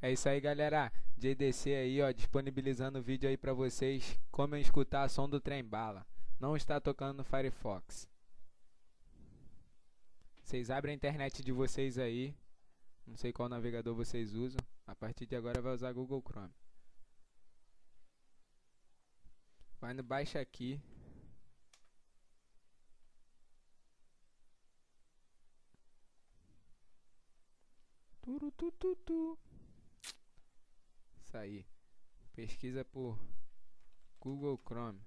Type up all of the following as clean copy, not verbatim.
É isso aí, galera. JDC aí, ó, disponibilizando o vídeo aí pra vocês como escutar som do trem bala. Não está tocando no Firefox. Vocês abrem a internet de vocês aí. Não sei qual navegador vocês usam. A partir de agora vai usar Google Chrome. Vai no baixa aqui. Turutututu. Isso aí. Pesquisa por Google Chrome.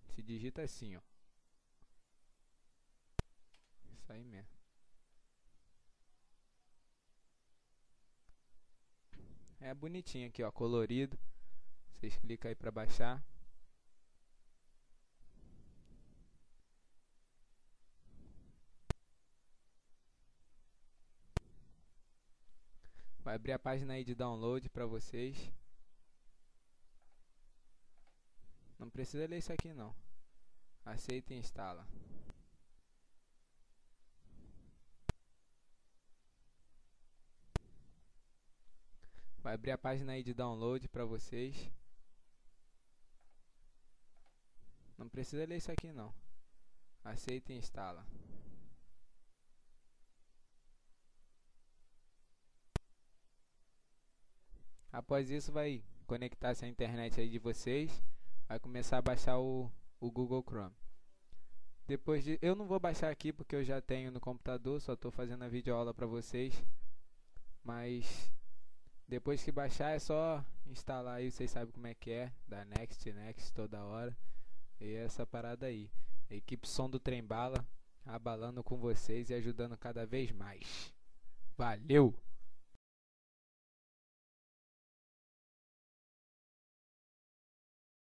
Se digita assim, ó. Isso aí mesmo. É bonitinho aqui, ó, colorido. Vocês clicam aí pra baixar. Vai abrir a página aí de download pra vocês. Não precisa ler isso aqui não. Aceita e instala. Vai abrir a página aí de download pra vocês. Não precisa ler isso aqui não. Aceita e instala. Após isso vai conectar essa internet aí de vocês. Vai começar a baixar o Google Chrome. Eu não vou baixar aqui porque eu já tenho no computador, só estou fazendo a videoaula para vocês. Mas depois que baixar é só instalar aí, vocês sabem como é que é, dá next toda hora. E essa parada aí. Equipe Som do Trem Bala, abalando com vocês e ajudando cada vez mais. Valeu!